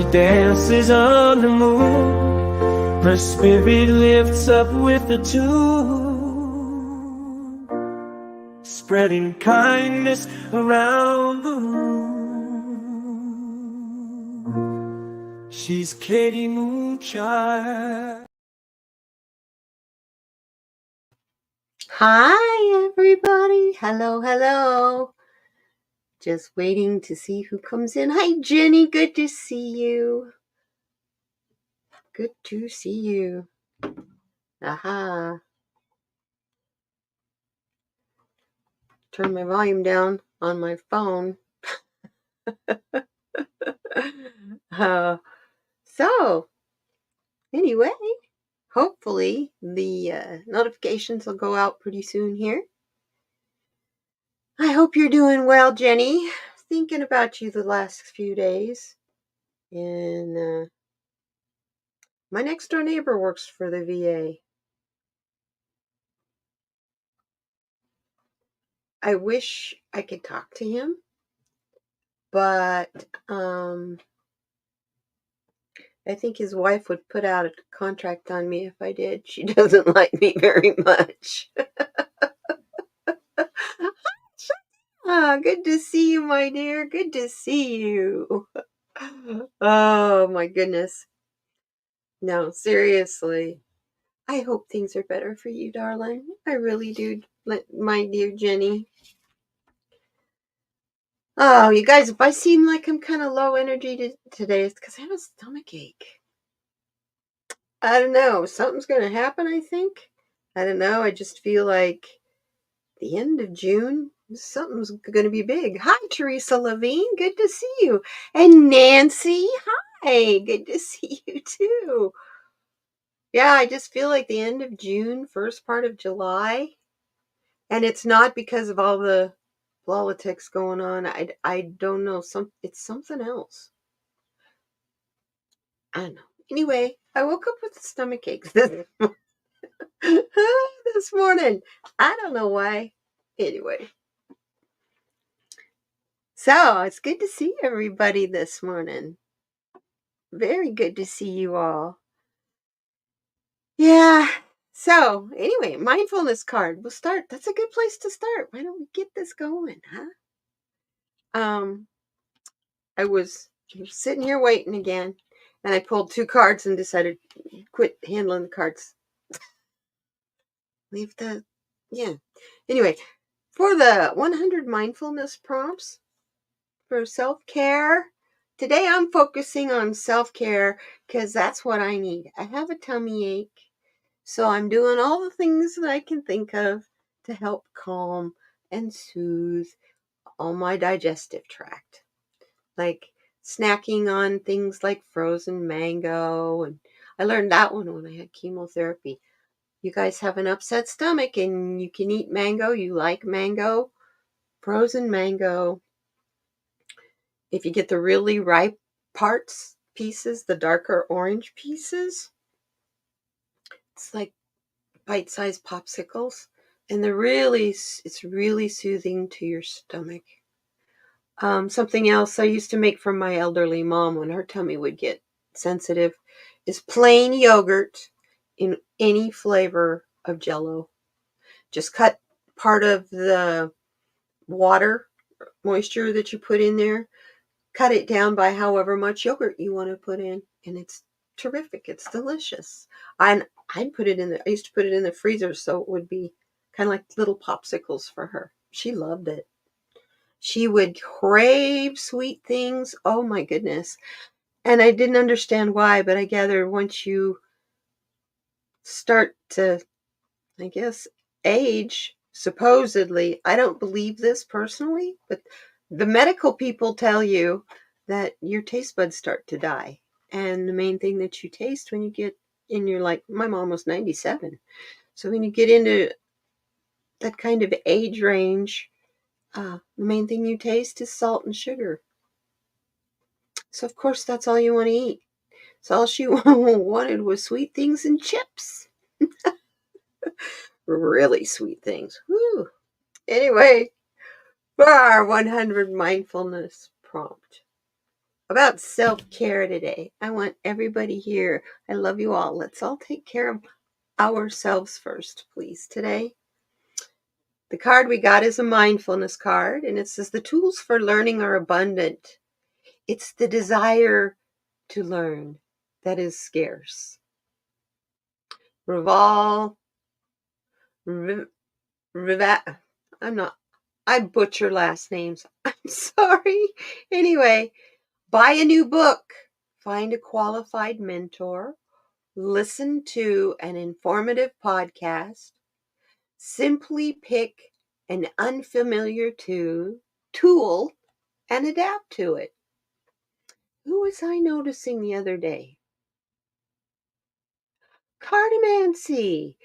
She dances on the moon, her spirit lifts up with the tune, spreading kindness around the room. She's Katie Moonchild. Hi, everybody. Hello. Just waiting to see who comes in. Hi, Jenny. Good to see you. Good to see you. Aha. Turn my volume down on my phone. So, anyway, hopefully the notifications will go out pretty soon here. I hope you're doing well, Jenny. Thinking about you the last few days. And my next door neighbor works for the VA. I wish I could talk to him, but I think his wife would put out a contract on me if I did. She doesn't like me very much. Good to see you, my dear. Good to see you. Oh, my goodness. No, seriously. I hope things are better for you, darling. I really do, my dear Jenny. Oh, you guys, if I seem like I'm kind of low energy today, it's because I have a stomach ache. I don't know. Something's going to happen, I think. I don't know. I just feel like the end of June, something's going to be big. Hi, Teresa Levine. Good to see you. And Nancy. Hi. Good to see you, too. Yeah, I just feel like the end of June, first part of July. And it's not because of all the politics going on. I don't know. It's something else. I don't know. Anyway, I woke up with stomach aches this morning. I don't know why. Anyway. So, it's good to see everybody this morning. Very good to see you all. Yeah. So, anyway, mindfulness card. We'll start. That's a good place to start. Why don't we get this going, huh? I was sitting here waiting again, and I pulled 2 cards and decided to quit handling the cards. Anyway, for the 100 mindfulness prompts for self-care, today I'm focusing on self-care because that's what I need. I have a tummy ache, so I'm doing all the things that I can think of to help calm and soothe all my digestive tract. Like snacking on things like frozen mango, and I learned that one when I had chemotherapy. You guys have an upset stomach and you can eat mango, you like mango, frozen mango. If you get the really ripe pieces, the darker orange pieces, it's like bite-sized popsicles, and it's really soothing to your stomach. Something else I used to make for my elderly mom when her tummy would get sensitive is plain yogurt in any flavor of Jell-O. Just cut part of the water moisture that you put in there, cut it down by however much yogurt you want to put in, and it's terrific. It's delicious. I used to put it in the freezer so it would be kind of like little popsicles for her. She loved it. She would crave sweet things. Oh my goodness. And I didn't understand why, but I gather once you start to, I guess, age, supposedly, I don't believe this personally, but the medical people tell you that your taste buds start to die. And the main thing that you taste when you get in your, like, my mom was 97. So when you get into that kind of age range, the main thing you taste is salt and sugar. So of course that's all you want to eat. So all she wanted was sweet things and chips. Really sweet things. Woo. Anyway, for our 100 mindfulness prompt. about self-care today. I want everybody here. I love you all. Let's all take care of ourselves first, please, today. The card we got is a mindfulness card, and it says the tools for learning are abundant. It's the desire to learn that is scarce. Revolve, I'm not, I butcher last names. I'm sorry. Anyway, buy a new book, find a qualified mentor, listen to an informative podcast, simply pick an unfamiliar tool and adapt to it. Who was I noticing the other day? Cartomancy.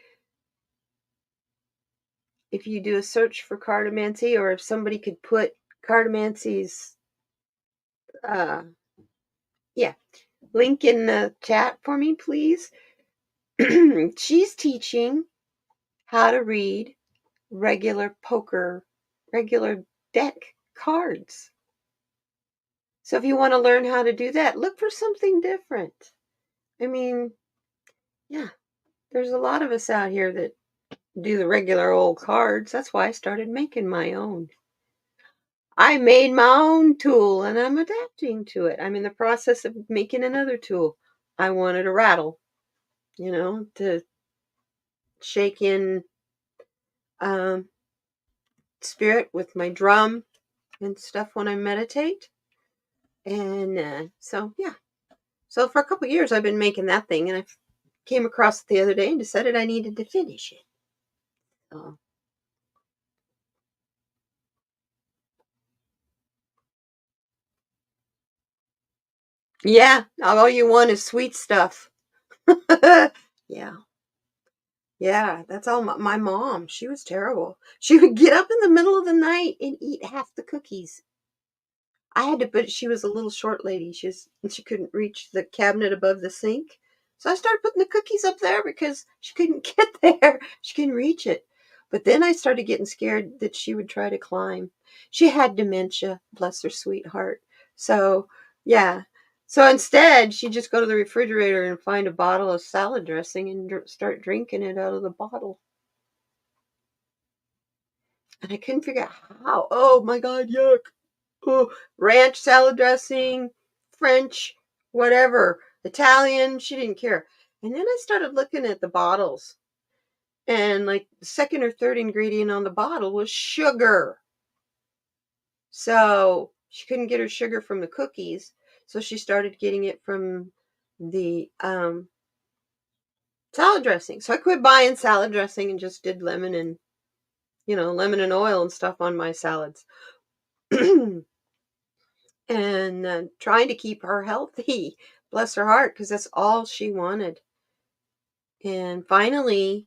If you do a search for cartomancy, or if somebody could put cartomancy's uh yeah, link in the chat for me, please. She's teaching how to read regular deck cards. So if you want to learn how to do that, look for something different. I mean, yeah, there's a lot of us out here that do the regular old cards. That's why I started making my own. I made my own tool and I'm adapting to it. I'm in the process of making another tool. I wanted a rattle, to shake in spirit with my drum and stuff when I meditate. And so, yeah. So for a couple of years, I've been making that thing, and I came across it the other day and decided I needed to finish it. So, yeah, all you want is sweet stuff. Yeah. Yeah, that's all. My mom, she was terrible. She would get up in the middle of the night and eat half the cookies. I had to put, she was a little short lady. She couldn't reach the cabinet above the sink. So I started putting the cookies up there because she couldn't get there. She couldn't reach it. But then I started getting scared that she would try to climb. She had dementia, bless her sweetheart. So, yeah. So instead, she'd just go to the refrigerator and find a bottle of salad dressing and start drinking it out of the bottle. And I couldn't figure out how. Oh my God, yuck. Oh, ranch salad dressing, French, whatever, Italian, she didn't care. And then I started looking at the bottles, and like the second or third ingredient on the bottle was sugar. So she couldn't get her sugar from the cookies, so she started getting it from the salad dressing. So I quit buying salad dressing and just did lemon and oil and stuff on my salads. And trying to keep her healthy. Bless her heart, because that's all she wanted. And finally,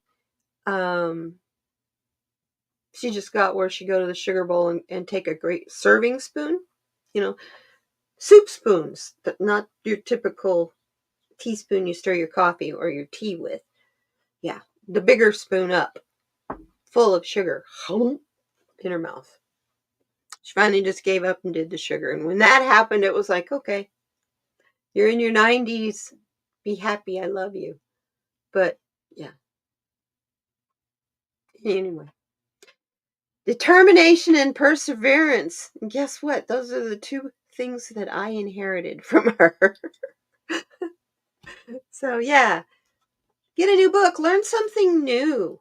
she just got where she go to the sugar bowl and take a great serving spoon, you know, soup spoons, but not your typical teaspoon you stir your coffee or your tea with. Yeah, the bigger spoon up, full of sugar, in her mouth. She finally just gave up and did the sugar. And when that happened, it was like, okay, you're in your 90s. Be happy. I love you. But yeah, anyway. Determination and perseverance. And guess what? Those are the two things that I inherited from her. So yeah, get a new book, learn something new.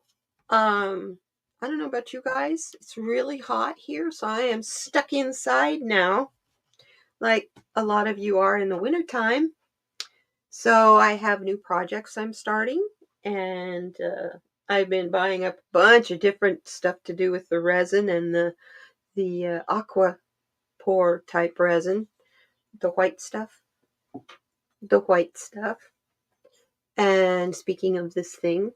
I don't know about you guys. It's really hot here, so I am stuck inside now, like a lot of you are in the wintertime. So I have new projects I'm starting, and I've been buying up a bunch of different stuff to do with the resin and the aqua pour type resin, the white stuff. The white stuff. And speaking of this thing,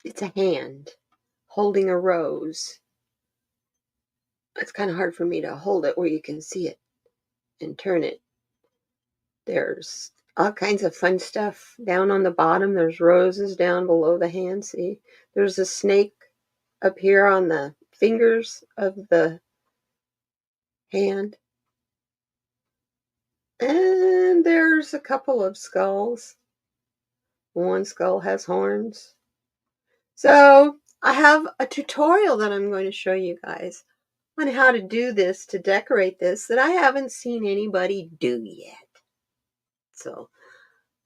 it's a hand holding a rose. It's kind of hard for me to hold it where you can see it and turn it. There's all kinds of fun stuff down on the bottom. There's roses down below the hand. See, there's a snake up here on the fingers of the hand. And there's a couple of skulls. One skull has horns. So I have a tutorial that I'm going to show you guys on how to do this, to decorate this, that I haven't seen anybody do yet. So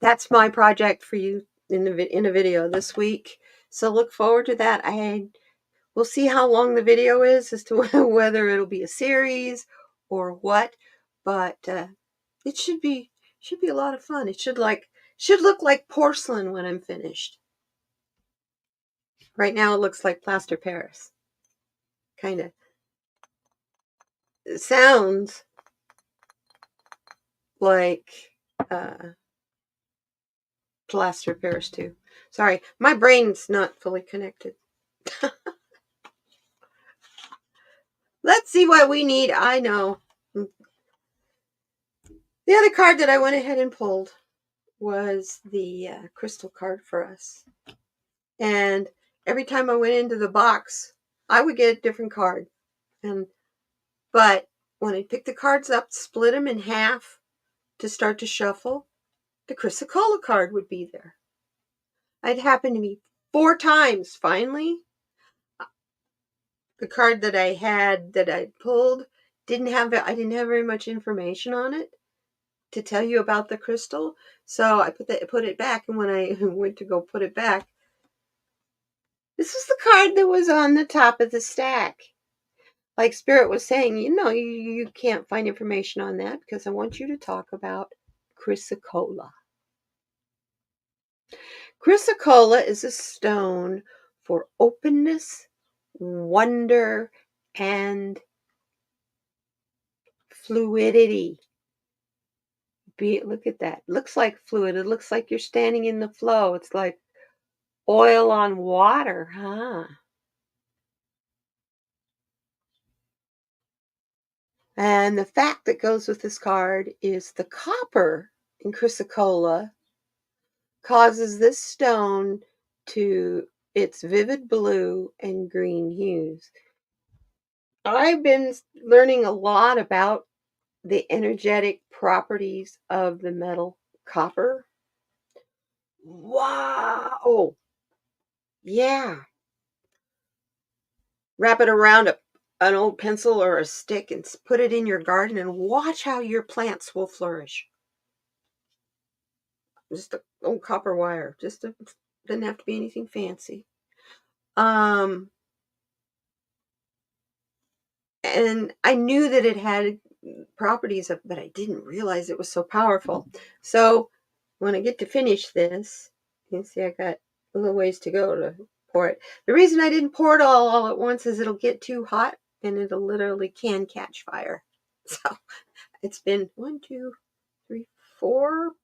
that's my project for you in a video this week. So look forward to that. We'll see how long the video is, as to whether it'll be a series or what, but it should be a lot of fun. It should look like porcelain when I'm finished. Right now it looks like plaster Paris. Kind of. It sounds like plaster Paris too. Sorry, my brain's not fully connected. Let's see what we need. I know. The other card that I went ahead and pulled was the crystal card for us. And every time I went into the box, I would get a different card. But when I picked the cards up, split them in half to start to shuffle, the Chrysocolla card would be there. It happened to me 4 times. Finally, the card that I pulled I didn't have very much information on it to tell you about the crystal. So I put it back, and when I went to go put it back, this was the card that was on the top of the stack. Like Spirit was saying, you can't find information on that because I want you to talk about Chrysocolla. Chrysocolla is a stone for openness, wonder, and fluidity. Look at that. Looks like fluid. It looks like you're standing in the flow. It's like oil on water, huh? And the fact that goes with this card is the copper in Chrysocolla causes this stone to its vivid blue and green hues. I've been learning a lot about the energetic properties of the metal copper. Wow! Yeah. Wrap it around an old pencil or a stick and put it in your garden and watch how your plants will flourish. Just an old copper wire. Doesn't have to be anything fancy. And I knew that it had properties, but I didn't realize it was so powerful. So when I get to finish this, you can see I got a little ways to go to pour it. The reason I didn't pour it all at once is it'll get too hot and it'll literally can catch fire. So it's been 1, 2, 3, 4.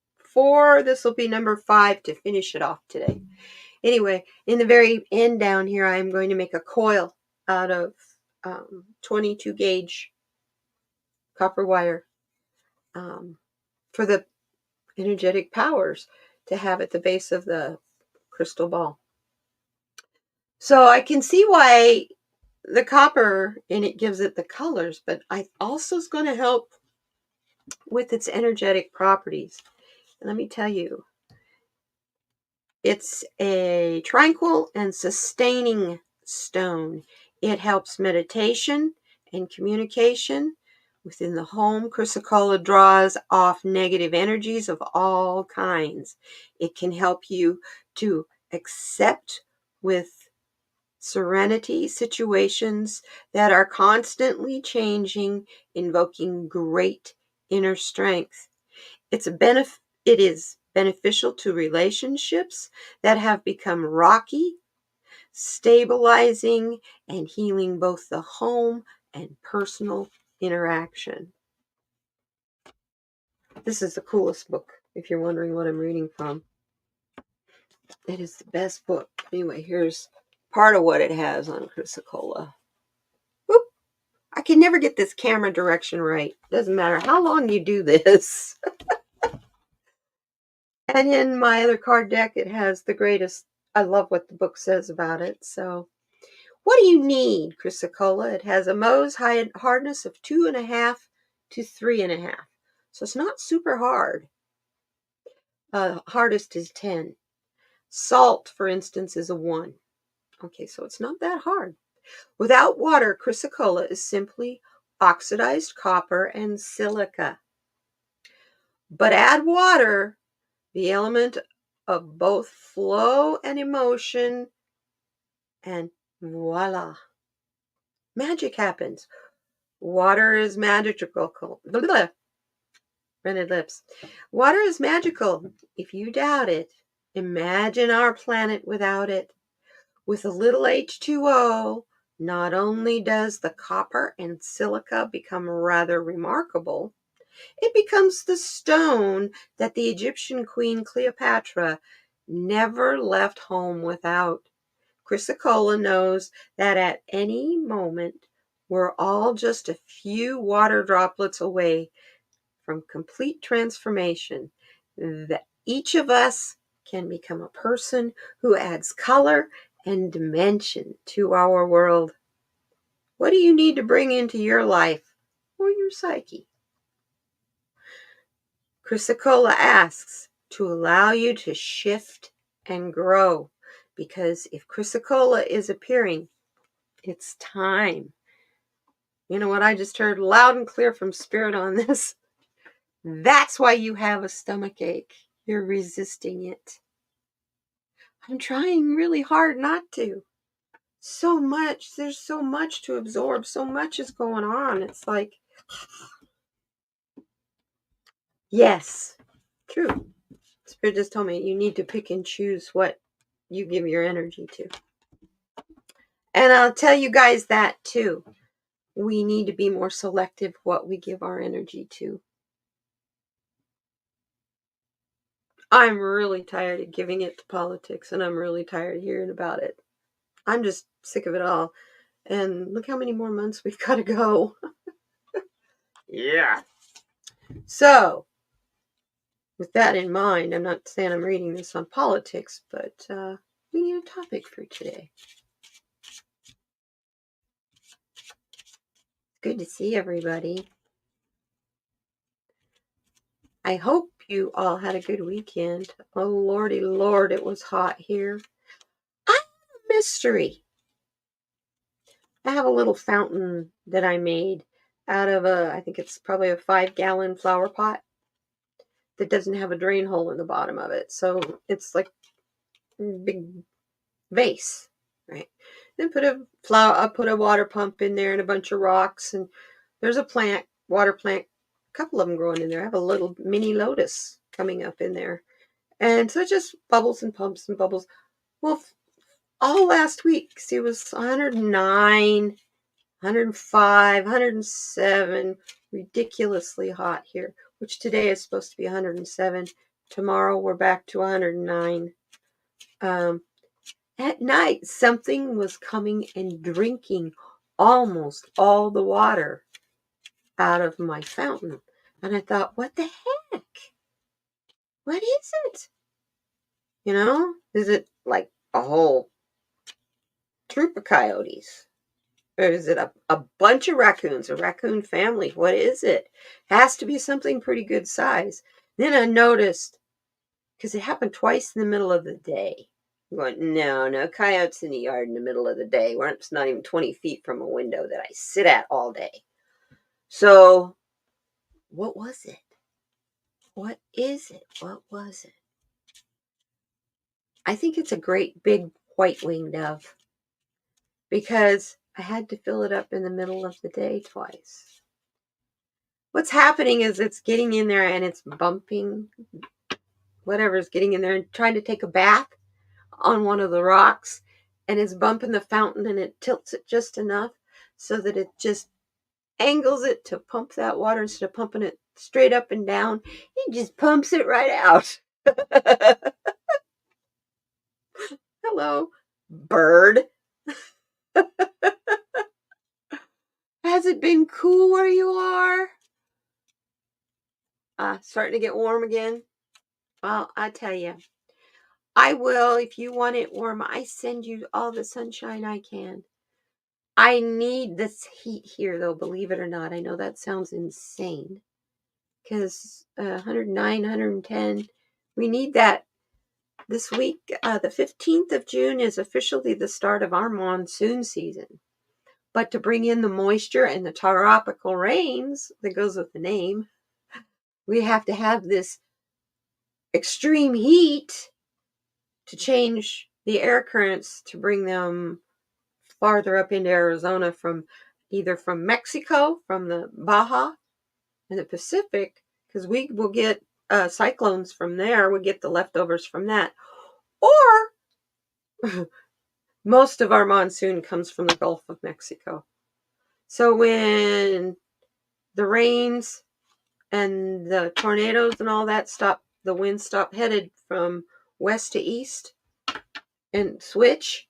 This will be number 5 to finish it off today. Anyway, in the very end down here, I'm going to make a coil out of 22 gauge copper wire for the energetic powers to have at the base of the crystal ball. So I can see why the copper in it gives it the colors, but I also is going to help with its energetic properties. And let me tell you, it's a tranquil and sustaining stone. It helps meditation and communication within the home. Chrysocolla draws off negative energies of all kinds. It can help you to accept with serenity situations that are constantly changing, invoking great inner strength. It is beneficial to relationships that have become rocky, stabilizing and healing both the home and personal interaction. This is the coolest book, if you're wondering what I'm reading from. It is the best book. Anyway, here's part of what it has on Chrysocolla. Whoop! I can never get this camera direction right. Doesn't matter how long you do this. And in my other card deck, it has the greatest. I love what the book says about it. So, what do you need, Chrysocolla? It has a Mohs hardness of 2.5 to 3.5. So it's not super hard. Hardest is 10. Salt, for instance, is a 1. Okay, so it's not that hard. Without water, chrysocolla is simply oxidized copper and silica. But add water, the element of both flow and emotion, and voila, magic happens. Water is magical. Blah, rented lips. Water is magical. If you doubt it, imagine our planet without it. With a little H2O, not only does the copper and silica become rather remarkable, it becomes the stone that the Egyptian queen Cleopatra never left home without. Chrysocolla knows that at any moment we're all just a few water droplets away from complete transformation. That each of us can become a person who adds color and dimension to our world. What do you need to bring into your life or your psyche? Chrysocolla asks to allow you to shift and grow, because if chrysocolla is appearing, it's time. You know what I just heard loud and clear from Spirit on this? That's why you have a stomach ache. You're resisting it. I'm trying really hard not to. So much. There's so much to absorb. So much is going on. It's like, yes, true. Spirit just told me you need to pick and choose what you give your energy to. And I'll tell you guys that too. We need to be more selective what we give our energy to. I'm really tired of giving it to politics, and I'm really tired of hearing about it. I'm just sick of it all. And look how many more months we've got to go. Yeah. So, with that in mind, I'm not saying I'm reading this on politics, but we need a topic for today. Good to see everybody. I hope you all had a good weekend. Oh, lordy lord, it was hot here. I have a mystery. I have a little fountain that I made out of I think it's probably a 5-gallon flower pot that doesn't have a drain hole in the bottom of it. So it's like a big vase, right? Then I put a water pump in there and a bunch of rocks, and there's a water plant, a couple of them growing in there. I have a little mini lotus coming up in there. And so it just bubbles and pumps and bubbles. Well, all last week, see, it was 109, 105, 107, ridiculously hot here, which today is supposed to be 107. Tomorrow we're back to 109. At night, something was coming and drinking almost all the water out of my fountain. And I thought, what the heck? What is it? You know, is it like a whole troop of coyotes? Or is it a bunch of raccoons, a raccoon family? What is it? Has to be something pretty good size. Then I noticed, because it happened twice in the middle of the day. I'm going, no coyotes in the yard in the middle of the day. It's not even 20 feet from a window that I sit at all day. So, what was it? What is it? What was it? I think it's a great big white-winged dove, because I had to fill it up in the middle of the day twice. What's happening is it's getting in there and it's bumping whatever's getting in there and trying to take a bath on one of the rocks, and it's bumping the fountain, and it tilts it just enough so that it just angles it to pump that water instead of pumping it straight up and down. It just pumps it right out. Hello, bird. Has it been cool where you are? Starting to get warm again? Well, I tell you, I will, if you want it warm, I send you all the sunshine I can. I need this heat here, though, believe it or not. I know that sounds insane, because 109, 110, we need that this week. The 15th of June is officially the start of our monsoon season. But to bring in the moisture and the tropical rains that goes with the name, we have to have this extreme heat to change the air currents to bring them farther up into Arizona from either from Mexico, from the Baja and the Pacific, because we will get cyclones from there. We get the leftovers from that. Or most of our monsoon comes from the Gulf of Mexico. So when the rains and the tornadoes and all that stop, the winds stop headed from west to east and switch,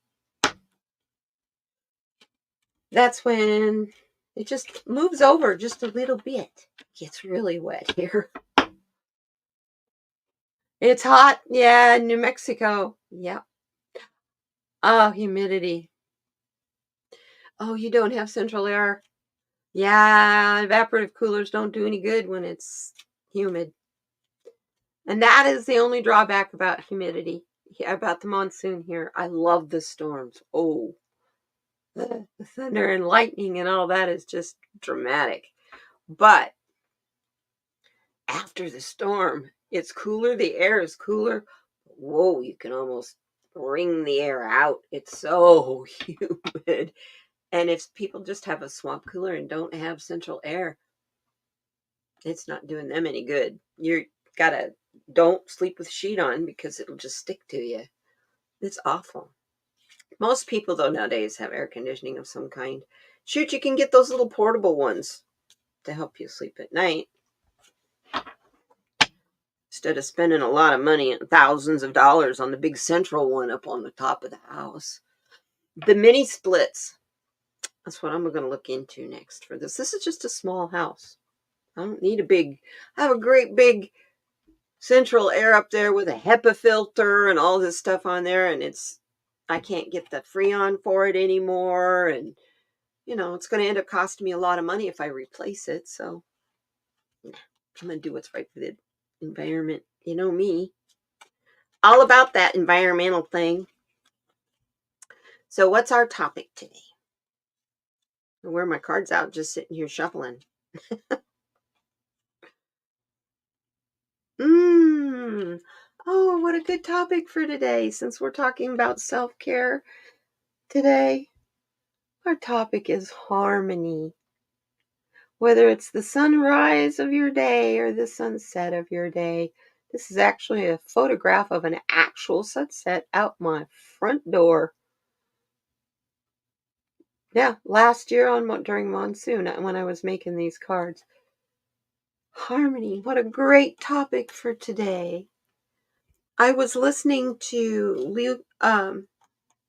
that's when it just moves over just a little bit. It gets really wet here. It's hot. Yeah, New Mexico. Yep. Oh, humidity. Oh, you don't have central air. Yeah, evaporative coolers don't do any good when it's humid. And that is the only drawback about humidity, about the monsoon here. I love the storms. Oh, the thunder and lightning and all that is just dramatic. But after the storm, it's cooler. The air is cooler. Whoa, you can almost wring the air out. It's so humid. And if people just have a swamp cooler and don't have central air, it's not doing them any good. Don't sleep with a sheet on because it'll just stick to you. It's awful. Most people, though, nowadays have air conditioning of some kind. Shoot, you can get those little portable ones to help you sleep at night instead of spending a lot of money and thousands of dollars on the big central one up on the top of the house. The mini splits. That's what I'm going to look into next for this. This is just a small house. I don't need I have a great big central air up there with a HEPA filter and all this stuff on there, and I can't get the Freon for it anymore, and it's going to end up costing me a lot of money if I replace it. So I'm going to do what's right for the environment. You know me, all about that environmental thing. So what's our topic today? I wear my cards out, just sitting here shuffling. Oh, what a good topic for today, since we're talking about self-care today. Our topic is harmony. Whether it's the sunrise of your day or the sunset of your day. This is actually a photograph of an actual sunset out my front door. Yeah, last year during monsoon when I was making these cards. Harmony, what a great topic for today. I was listening to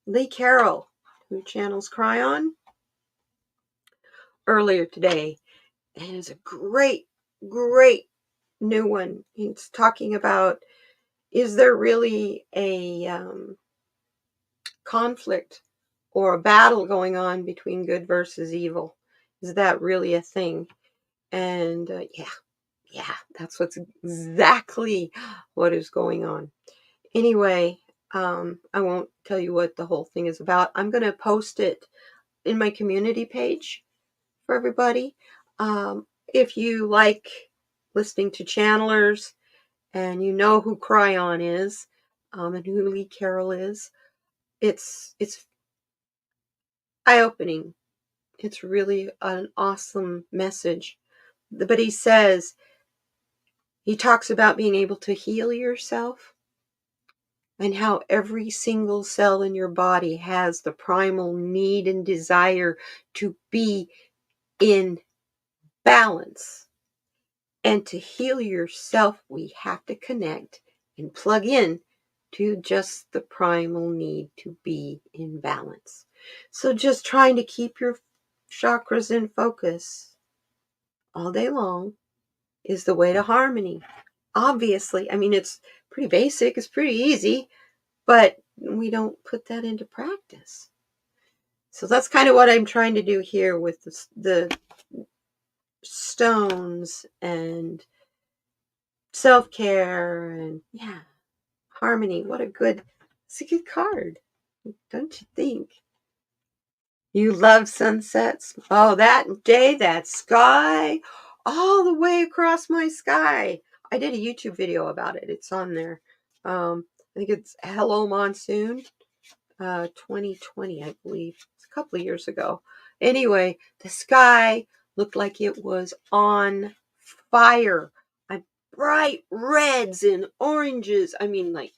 Lee Carroll, who channels Cry On, earlier today. And it's a great, great new one. He's talking about, is there really a conflict or a battle going on between good versus evil? Is that really a thing? And yeah, that's exactly what is going on. Anyway, I won't tell you what the whole thing is about. I'm going to post it in my community page for everybody. If you like listening to channelers and you know who Cry On is, and who Lee Carroll is, it's eye-opening. It's really an awesome message. But he talks about being able to heal yourself and how every single cell in your body has the primal need and desire to be in balance. And to heal yourself, we have to connect and plug in to just the primal need to be in balance. So just trying to keep your chakras in focus all day long is the way to harmony. Obviously, I mean, it's pretty basic, it's pretty easy, but we don't put that into practice. So that's kind of what I'm trying to do here with the stones and self-care and yeah, harmony. It's a good card, don't you think? You love sunsets? Oh, that day, that sky, all the way across my sky. I did a YouTube video about it. It's on there. I think it's Hello Monsoon, 2020, I believe. It's a couple of years ago. Anyway, the sky looked like it was on fire. Bright reds and oranges. I mean, like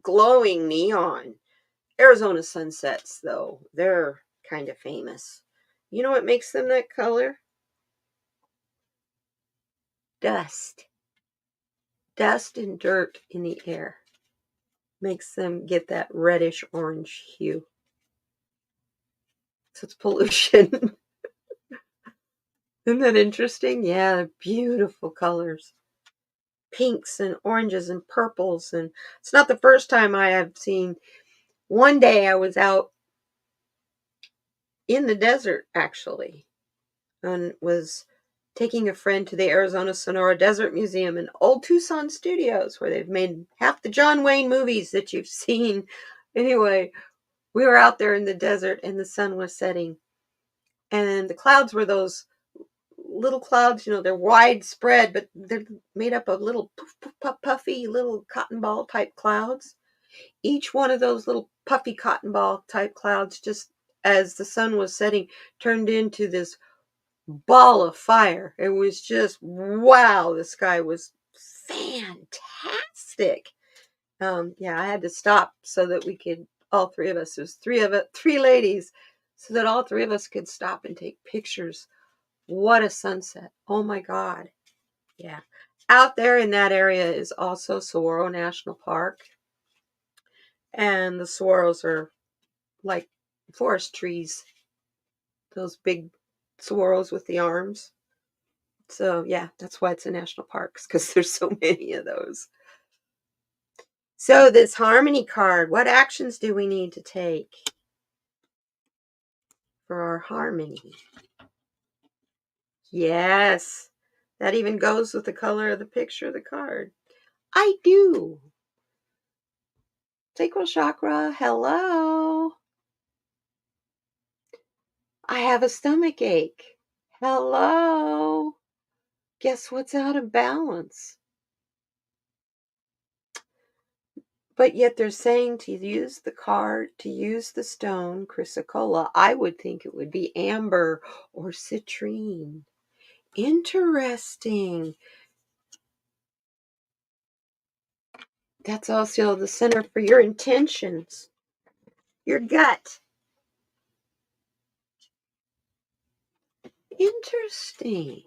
glowing neon. Arizona sunsets, though, they're kind of famous. You know what makes them that color? Dust. Dust and dirt in the air makes them get that reddish orange hue. So it's pollution. Isn't that interesting? Yeah, they're beautiful colors. Pinks and oranges and purples. And it's not the first time I have seen. One day I was out in the desert, actually, and was taking a friend to the Arizona Sonora Desert Museum in Old Tucson Studios, where they've made half the John Wayne movies that you've seen. Anyway, we were out there in the desert and the sun was setting. And the clouds were those little clouds, they're widespread, but they're made up of little puffy little cotton ball type clouds. Each one of those little puffy cotton ball type clouds, just as the sun was setting, turned into this ball of fire. It was just wow. The sky was fantastic. Yeah, I had to stop so that we could, all three of us, there's three ladies, so that all three of us could stop and take pictures. What a sunset. Oh my God. Yeah. Out there in that area is also Saguaro National Park. And the saguaros are like forest trees, those big saguaros with the arms. So yeah, that's why it's a national park, because there's so many of those. So this harmony card, what actions do we need to take for our harmony? Yes, that even goes with the color of the picture of the card. I do. Sacral chakra, hello. I have a stomach ache. Hello. Guess what's out of balance? But yet they're saying to use the card, to use the stone, chrysocolla. I would think it would be amber or citrine. Interesting. That's also the center for your intentions, your gut. Interesting.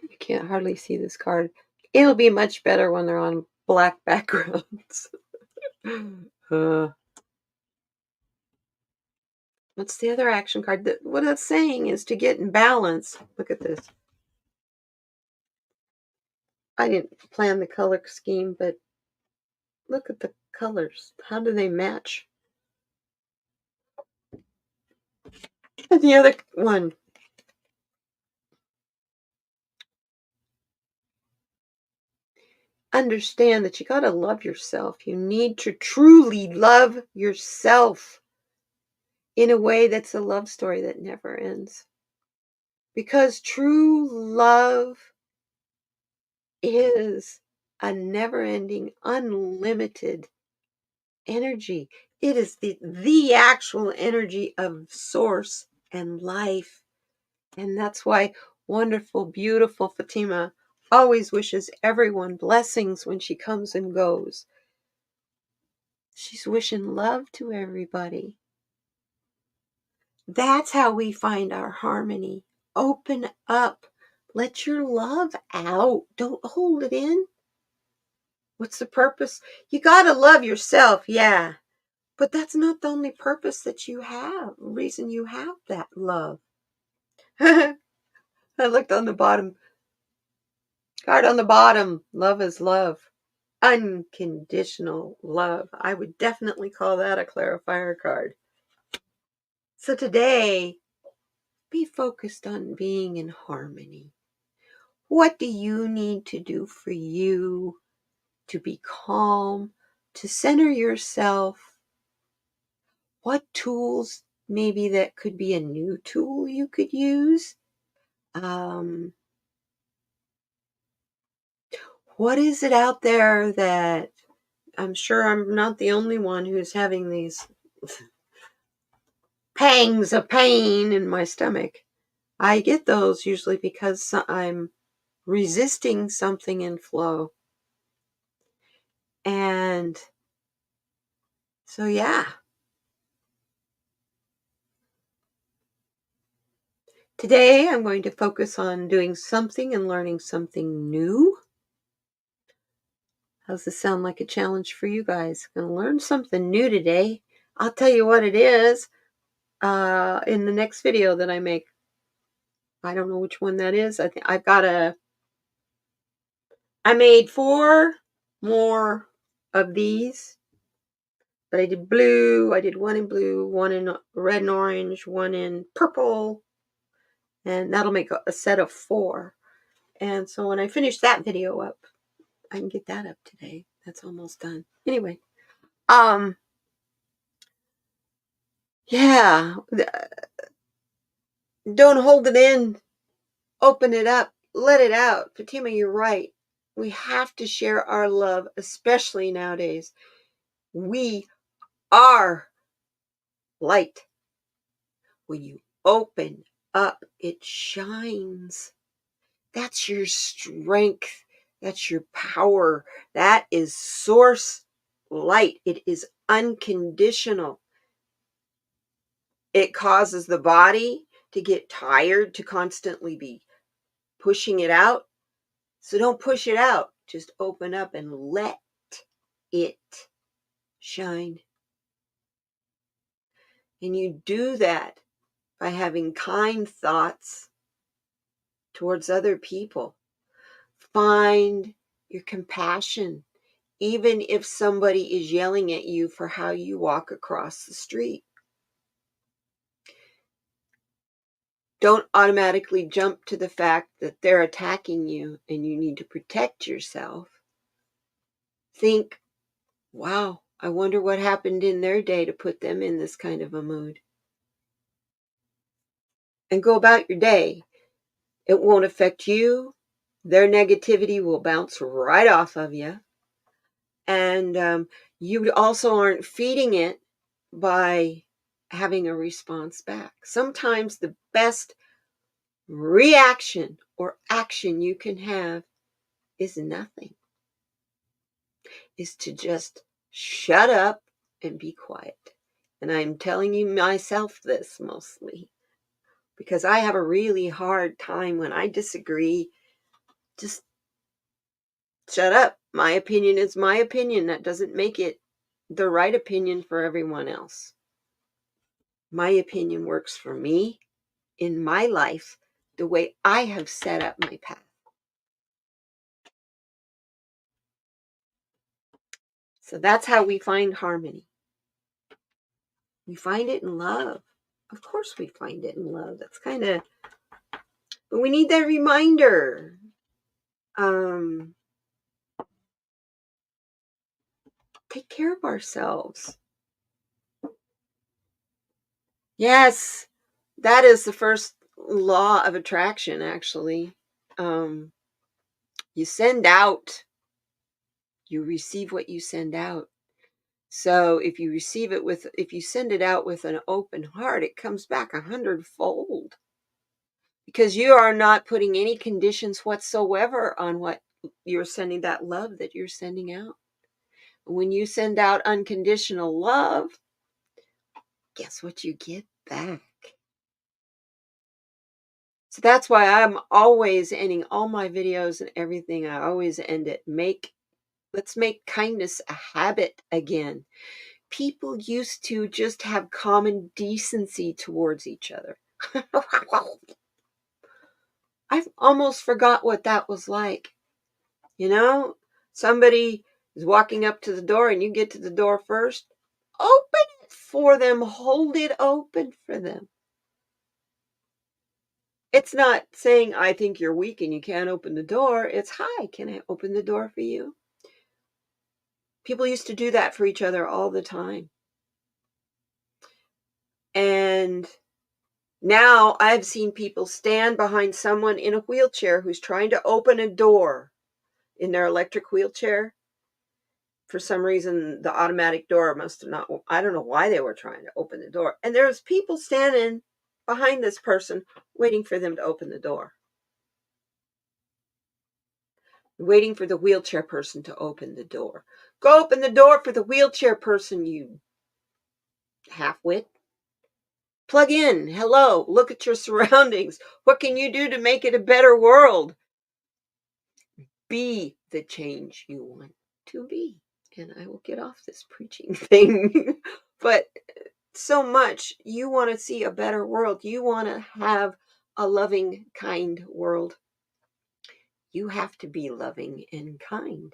You can't hardly see this card. It'll be much better when they're on black backgrounds. What's the other action card? What it's saying is to get in balance. Look at this. I didn't plan the color scheme, but look at the colors. How do they match? And the other one. Understand that you got to love yourself. You need to truly love yourself in a way that's a love story that never ends. Because true love is a never-ending, unlimited energy. It is the actual energy of source and life. And that's why wonderful, beautiful Fatima always wishes everyone blessings when she comes and goes. She's wishing love to everybody. That's how we find our harmony. Open up. Let your love out. Don't hold it in. What's the purpose? You got to love yourself, yeah. But that's not the only purpose that you have, reason you have that love. I looked on the bottom. Card on the bottom. Love is love. Unconditional love. I would definitely call that a clarifier card. So today, be focused on being in harmony. What do you need to do for you to be calm, to center yourself? What tools, maybe that could be a new tool you could use? Um, what is it out there that I'm sure I'm not the only one who's having these pangs of pain in my stomach? I get those usually because I'm resisting something in flow. And so, yeah, today I'm going to focus on doing something and learning something new. How's this sound like a challenge for you guys? I'm going to learn something new today. I'll tell you what it is in the next video that I make. I don't know which one that is. I think I made 4 more of these, but I did blue. I did one in blue, one in red and orange, one in purple, and that'll make a set of 4. And so when I finish that video up, I can get that up today. That's almost done. Anyway, yeah, don't hold it in. Open it up. Let it out. Fatima, you're right. We have to share our love, especially nowadays. We are light. When you open up, it shines. That's your strength. That's your power. That is source light. It is unconditional. It causes the body to get tired, to constantly be pushing it out. So don't push it out. Just open up and let it shine. And you do that by having kind thoughts towards other people. Find your compassion, even if somebody is yelling at you for how you walk across the street. Don't automatically jump to the fact that they're attacking you and you need to protect yourself. Think, wow, I wonder what happened in their day to put them in this kind of a mood. And go about your day. It won't affect you. Their negativity will bounce right off of you. And you also aren't feeding it by having a response back. Sometimes the best reaction or action you can have is nothing, is to just shut up and be quiet. And I'm telling you myself this mostly because I have a really hard time when I disagree. Just shut up. My opinion is my opinion. That doesn't make it the right opinion for everyone else. My opinion works for me in my life the way I have set up my path. So that's how we find harmony. We find it in love. Of course we find it in love. That's kind of, but we need that reminder. Take care of ourselves. Yes, that is the first law of attraction, actually. You send out, you receive what you send out. So if you send it out with an open heart, it comes back 100-fold. Because you are not putting any conditions whatsoever on what you're sending, that love that you're sending out. When you send out unconditional love, guess what you get back? So that's why I'm always ending all my videos and everything. I always end it. Let's make kindness a habit again. People used to just have common decency towards each other. I've almost forgot what that was like. You know, somebody is walking up to the door and you get to the door first. Open it for them. Hold it open for them. It's not saying, I think you're weak and you can't open the door. It's, hi, can I open the door for you? People used to do that for each other all the time. And now I've seen people stand behind someone in a wheelchair who's trying to open a door in their electric wheelchair. For some reason, the automatic door must have not, I don't know why they were trying to open the door. And there's people standing behind this person waiting for them to open the door. Waiting for the wheelchair person to open the door. Go open the door for the wheelchair person, you half-wit. Plug in. Hello. Look at your surroundings. What can you do to make it a better world? Be the change you want to be. And I will get off this preaching thing. But so much, you want to see a better world. You want to have a loving, kind world. You have to be loving and kind.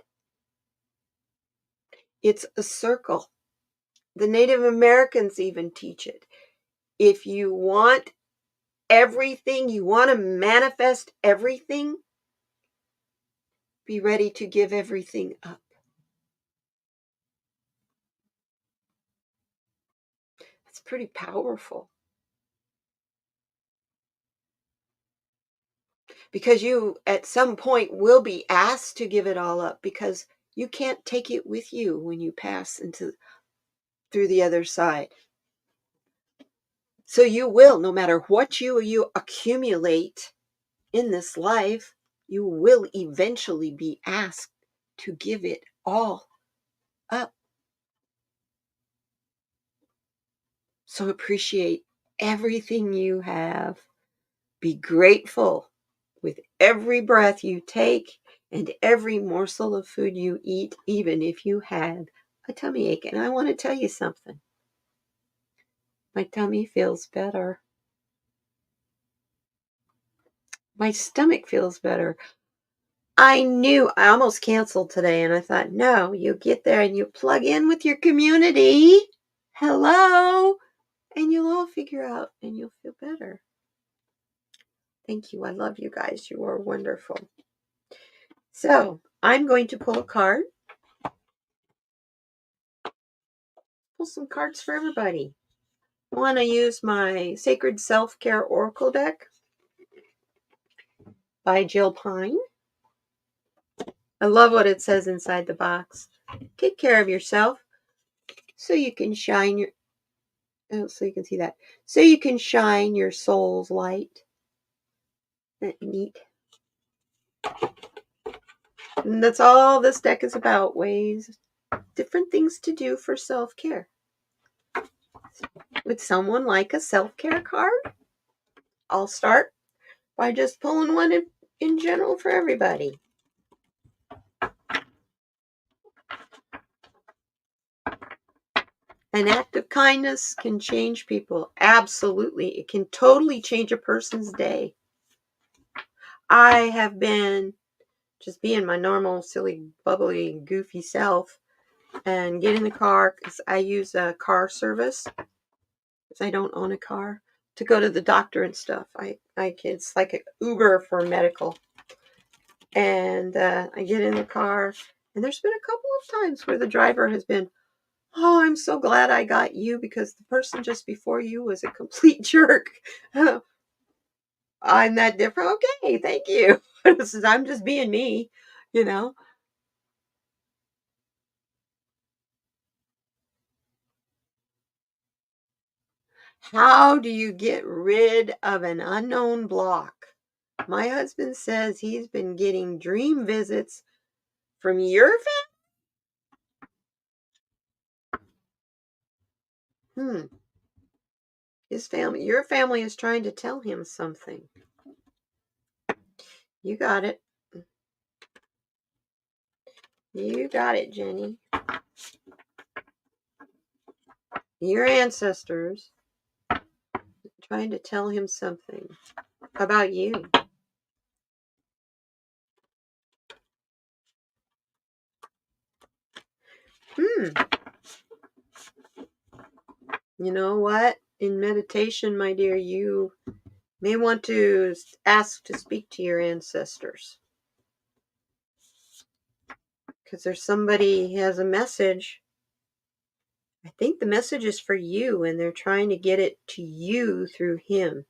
It's a circle. The Native Americans even teach it. If you want everything, you want to manifest everything, be ready to give everything up. That's pretty powerful. Because you, at some point, will be asked to give it all up because you can't take it with you when you pass through the other side. So you will, no matter what you accumulate in this life, you will eventually be asked to give it all up. So appreciate everything you have. Be grateful with every breath you take and every morsel of food you eat, even if you had a tummy ache. And I want to tell you something. My tummy feels better. My stomach feels better. I almost canceled today, and I thought, no, you get there and you plug in with your community. Hello. And you'll all figure out and you'll feel better. Thank you. I love you guys. You are wonderful. So I'm going to pull a card. Pull some cards for everybody. I want to use my Sacred Self-Care Oracle deck by Jill Pine. I love what it says inside the box. Take care of yourself so you can shine your, so you can see that. So you can shine your soul's light. Isn't that neat? And that's all this deck is about. Ways, different things to do for self-care. Would someone like a self-care card? I'll start by just pulling one in general for everybody. An act of kindness can change people. Absolutely. It can totally change a person's day. I have been just being my normal, silly, bubbly, goofy self and get in the car because I use a car service because I don't own a car to go to the doctor and stuff. It's like an Uber for medical. And I get in the car, and there's been a couple of times where the driver has been, oh, I'm so glad I got you because the person just before you was a complete jerk. I'm that different. Okay, thank you. I'm just being me, you know. How do you get rid of an unknown block? My husband says he's been getting dream visits from your family. His family, your family is trying to tell him something. You got it. You got it, Jenny. Your ancestors trying to tell him something about you. You know what? In meditation, my dear, you May want to ask to speak to your ancestors. Because there's somebody who has a message. I think the message is for you, and they're trying to get it to you through him.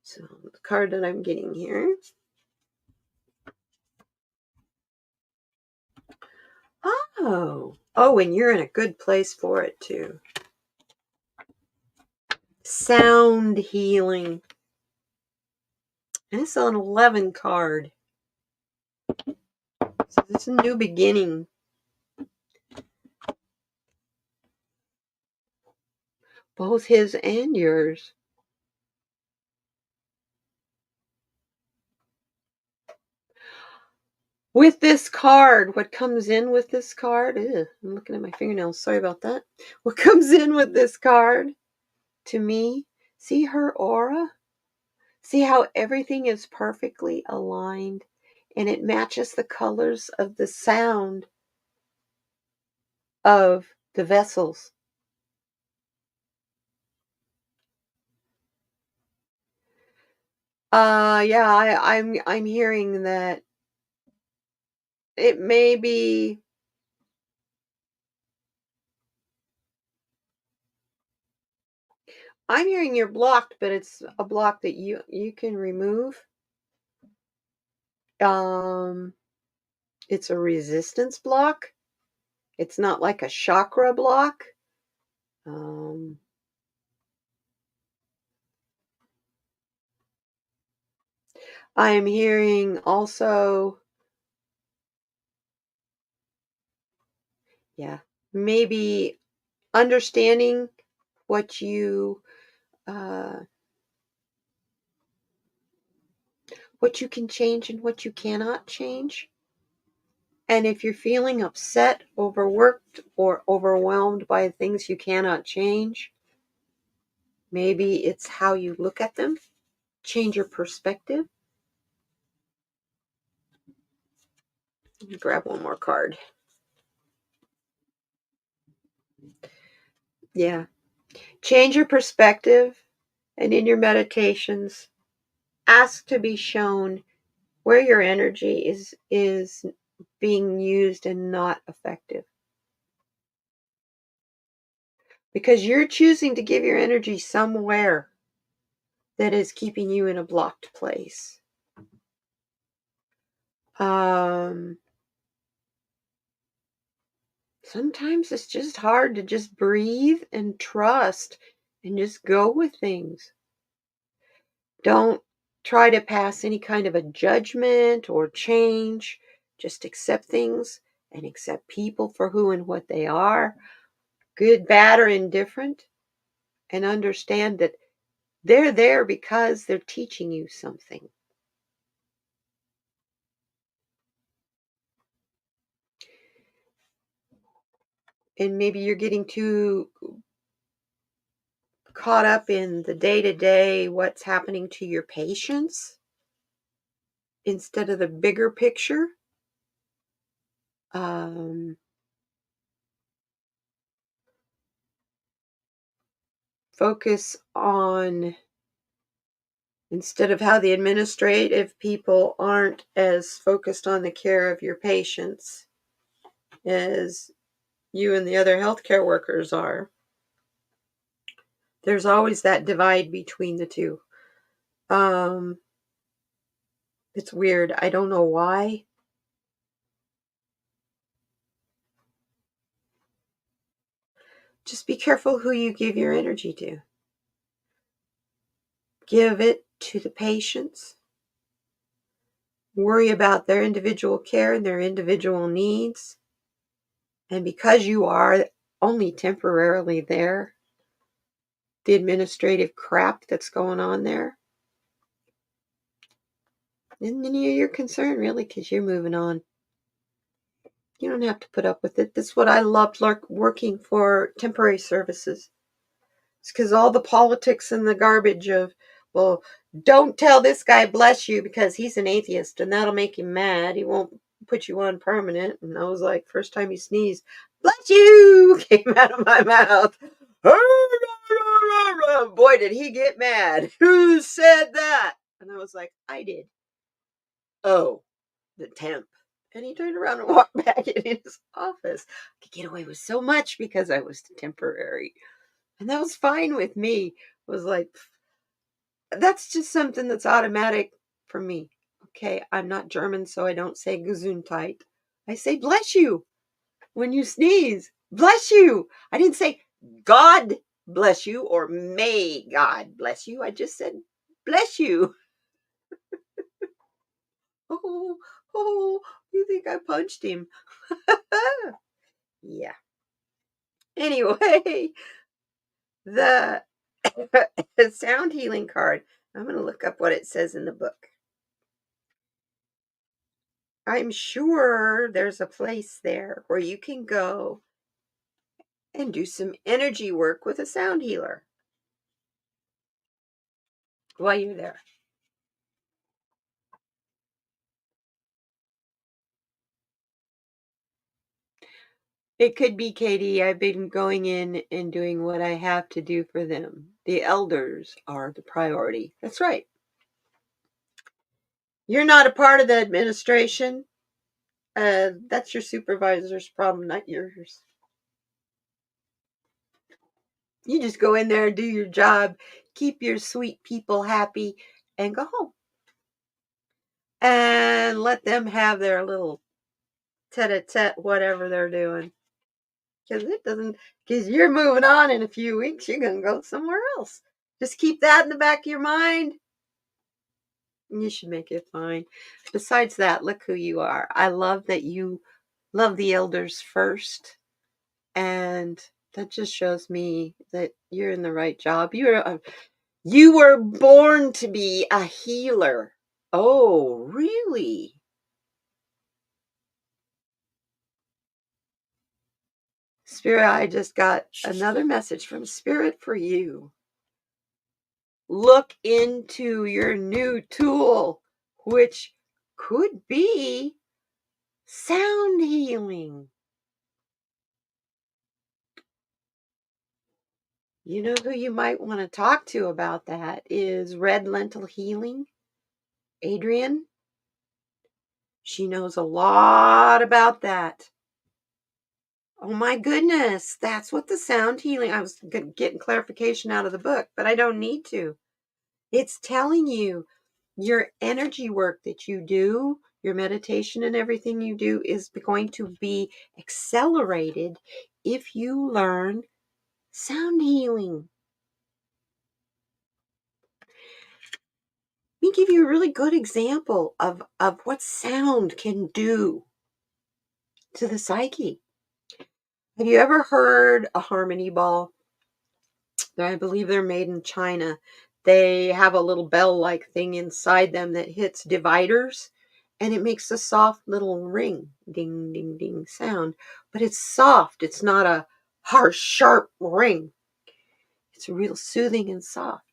So the card that I'm getting here. Oh, and you're in a good place for it too. Sound healing. And it's an 11 card. So it's a new beginning. Both his and yours. With this card, what comes in with this card, I'm looking at my fingernails, sorry about that. What comes in with this card, to me, see her aura? See how everything is perfectly aligned, and it matches the colors of the sound of the vessels. Yeah, I'm hearing that it may be. I'm hearing you're blocked, but it's a block that you can remove. Um, it's a resistance block. It's not like a chakra block. Um, I am hearing also, yeah, maybe understanding what uh, what you can change and what you cannot change. And if you're feeling upset, overworked, or overwhelmed by things you cannot change, maybe it's how you look at them. Change your perspective. Let me grab one more card. Yeah. Change your perspective, and in your meditations, ask to be shown where your energy is being used and not effective. Because you're choosing to give your energy somewhere that is keeping you in a blocked place. Sometimes it's just hard to just breathe and trust and just go with things. Don't try to pass any kind of a judgment or change. Just accept things and accept people for who and what they are, good, bad, or indifferent, and understand that they're there because they're teaching you something. And maybe you're getting too caught up in the day-to-day, what's happening to your patients, instead of the bigger picture. Focus on, instead of how the administrative people aren't as focused on the care of your patients as you and the other healthcare workers are. There's always that divide between the two. It's weird. I don't know why. Just be careful who you give your energy to. Give it to the patients. Worry about their individual care and their individual needs. And because you are only temporarily there, the administrative crap that's going on there, and then you're concerned, really, because you're moving on. You don't have to put up with it. That's what I loved working for temporary services. It's because all the politics and the garbage of, well, don't tell this guy bless you because he's an atheist and that'll make him mad. He won't put you on permanent. And I was like, first time he sneezed, bless you, came out of my mouth. Boy, did he get mad. Who said that? And I was like, I did. Oh, the temp. And he turned around and walked back in his office. I could get away with so much because I was temporary. And that was fine with me. It was like, that's just something that's automatic for me. Okay, I'm not German, so I don't say Gesundheit. I say bless you when you sneeze. Bless you. I didn't say God bless you or may God bless you. I just said bless you. Oh, oh, you think I punched him? Yeah. Anyway, the sound healing card. I'm going to look up what it says in the book. I'm sure there's a place there where you can go and do some energy work with a sound healer while you're there. It could be, Katie. I've been going in and doing what I have to do for them. The elders are the priority. That's right. You're not a part of the administration. That's your supervisor's problem, not yours. You just go in there, do your job, keep your sweet people happy, and go home. And let them have their little tete-a-tete, whatever they're doing. Because you're moving on in a few weeks. You're going to go somewhere else. Just keep that in the back of your mind. You should make it fine. Besides that, look who you are. I love that you love the elders first. And that just shows me that you're in the right job. You were born to be a healer. Oh, really? Spirit, I just got another message from Spirit for you. Look into your new tool, which could be sound healing. You know who you might want to talk to about that is Red Lentil Healing, Adrian. She knows a lot about that. Oh my goodness, that's what the sound healing. I was getting clarification out of the book, but I don't need to. It's telling you your energy work that you do, your meditation and everything you do is going to be accelerated if you learn sound healing. Let me give you a really good example of what sound can do to the psyche. Have you ever heard a harmony ball? I believe they're made in China. They have a little bell-like thing inside them that hits dividers, and it makes a soft little ring, ding, ding, ding sound. But it's soft. It's not a harsh, sharp ring. It's real soothing and soft.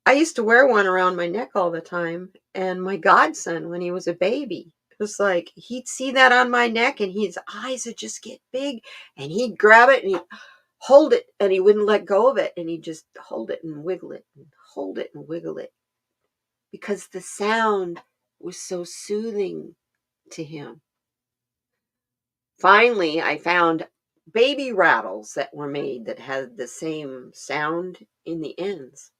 I used to wear one around my neck all the time, and my godson, when he was a baby, it was like he'd see that on my neck, and his eyes would just get big, and he'd grab it, and he'd hold it, and he wouldn't let go of it, and he'd just hold it and wiggle it, and hold it and wiggle it, because the sound was so soothing to him. Finally, I found baby rattles that were made that had the same sound in the ends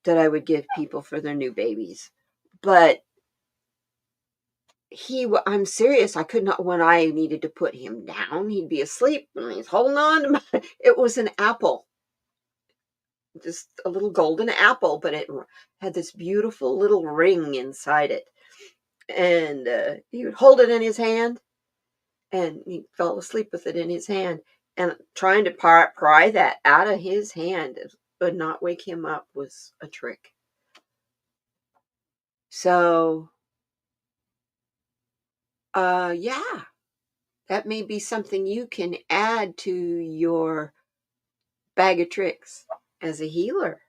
that I would give people for their new babies. But I'm serious. I could not, when I needed to put him down, he'd be asleep and he's holding on to it was an apple, just a little golden apple, but it had this beautiful little ring inside it. And he would hold it in his hand and he fell asleep with it in his hand. And trying to pry that out of his hand but not wake him up was a trick. So, yeah, that may be something you can add to your bag of tricks as a healer.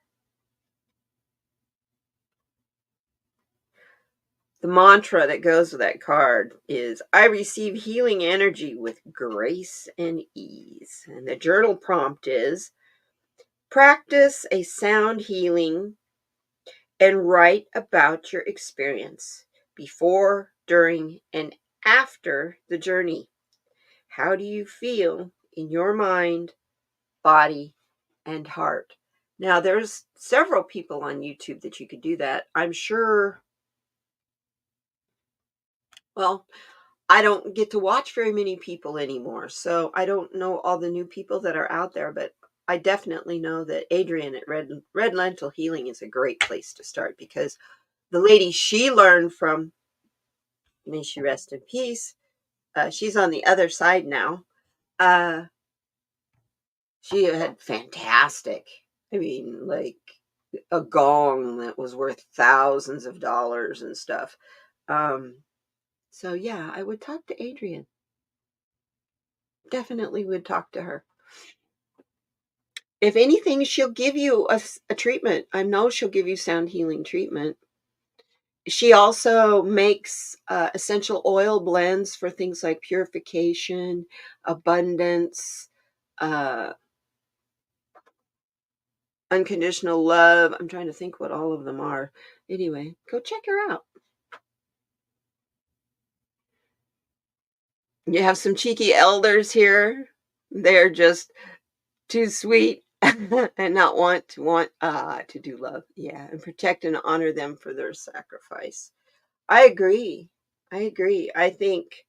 The mantra that goes with that card is, I receive healing energy with grace and ease. And the journal prompt is, Practice a sound healing and write about your experience before, during, and after the journey. How do you feel in your mind, body, and heart? Now, there's several people on YouTube that you could do that. I'm sure, well, I don't get to watch very many people anymore, so I don't know all the new people that are out there, but I definitely know that Adrienne at Red Lentil Healing is a great place to start because the lady she learned from, may she rest in peace, she's on the other side now. Uh, she had fantastic, I mean, like a gong that was worth thousands of dollars and stuff. So yeah, I would talk to Adrienne. Definitely would talk to her. If anything, she'll give you a treatment. I know she'll give you sound healing treatment. She also makes essential oil blends for things like purification, abundance, uh, unconditional love. I'm trying to think what all of them are. Anyway, go check her out. You have some cheeky elders here. They're just too sweet and not want to do love. Yeah, and protect and honor them for their sacrifice. I agree. I agree. I think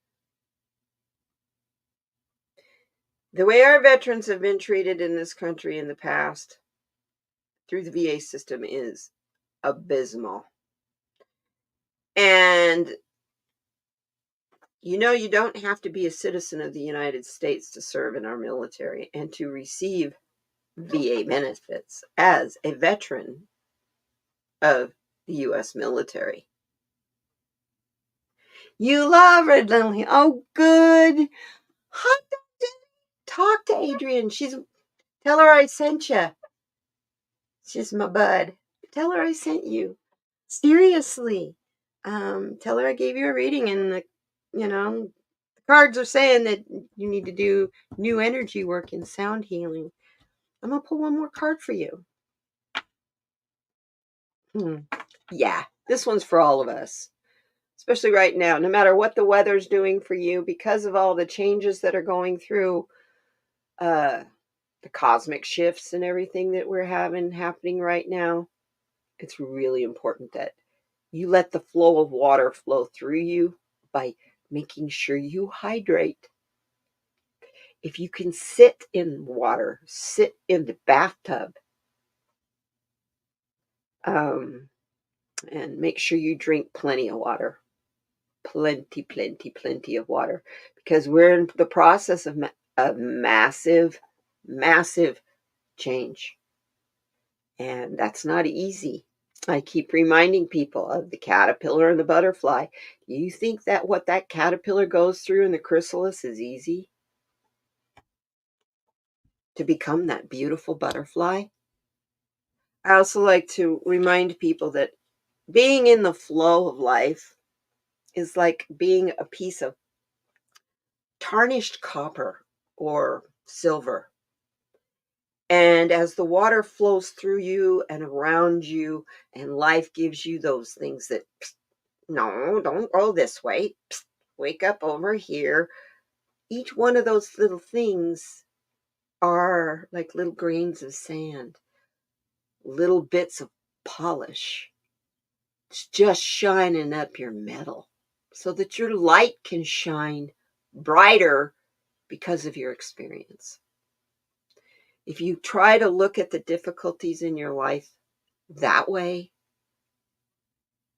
the way our veterans have been treated in this country in the past through the VA system is abysmal. And you don't have to be a citizen of the United States to serve in our military and to receive VA benefits as a veteran of the US military. You love Red Lily. Oh, good. Hot dog. Talk to Adrienne. Tell her I sent you. She's my bud. Tell her I sent you. Seriously. Tell her I gave you a reading and the cards are saying that you need to do new energy work and sound healing. I'm gonna pull one more card for you. Yeah, this one's for all of us, especially right now. No matter what the weather's doing for you, because of all the changes that are going through, uh, the cosmic shifts and everything that we're having happening right now, it's really important that you let the flow of water flow through you by making sure you hydrate. If you can sit in water, sit in the bathtub, um, and make sure you drink plenty of water. Plenty, plenty, plenty of water. Because we're in the process of massive, massive change. And that's not easy. I keep reminding people of the caterpillar and the butterfly. You think that what that caterpillar goes through in the chrysalis is easy to become that beautiful butterfly? I also like to remind people that being in the flow of life is like being a piece of tarnished copper or silver. And as the water flows through you and around you, and life gives you those things that, no, don't go this way, wake up over here. Each one of those little things are like little grains of sand, little bits of polish. It's just shining up your metal so that your light can shine brighter because of your experience. If you try to look at the difficulties in your life that way,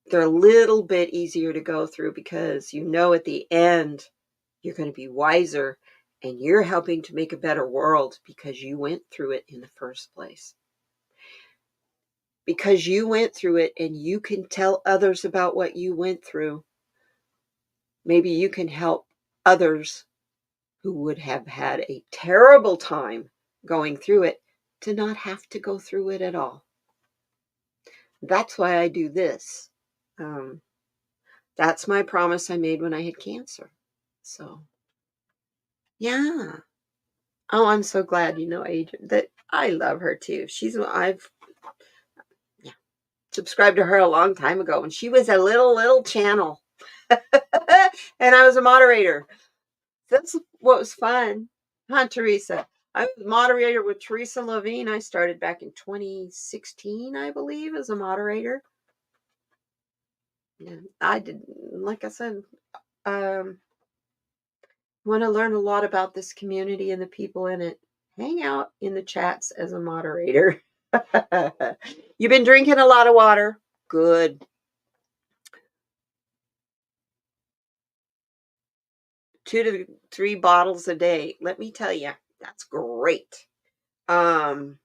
they're a little bit easier to go through because at the end you're going to be wiser and you're helping to make a better world because you went through it in the first place. Because you went through it and you can tell others about what you went through, maybe you can help others who would have had a terrible time going through it to not have to go through it at all. That's why I do this. Um, that's my promise I made when I had cancer. So, yeah. Oh, I'm so glad Adrian. That I love her too. I've subscribed to her a long time ago, and she was a little channel, and I was a moderator. That's what was fun, huh, Teresa? I was moderator with Teresa Levine. I started back in 2016, I believe, as a moderator. Yeah, I did, like I said, want to learn a lot about this community and the people in it. Hang out in the chats as a moderator. You've been drinking a lot of water. Good. 2 to 3 bottles a day. Let me tell you, that's great. I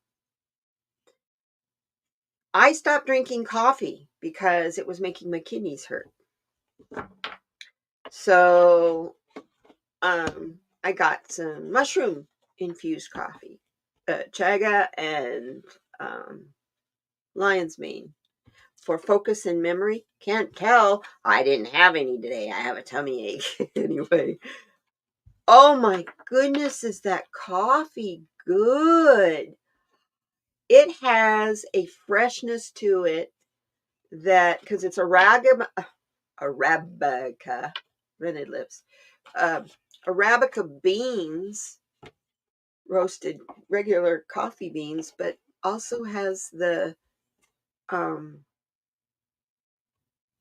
stopped drinking coffee because it was making my kidneys hurt. So I got some mushroom infused coffee, chaga and lion's mane for focus and memory. Can't tell. I didn't have any today. I have a tummy ache anyway. Oh my goodness, is that coffee good? It has a freshness to it that, because it's Arabica, rented lips, Arabica beans, roasted regular coffee beans, but also has the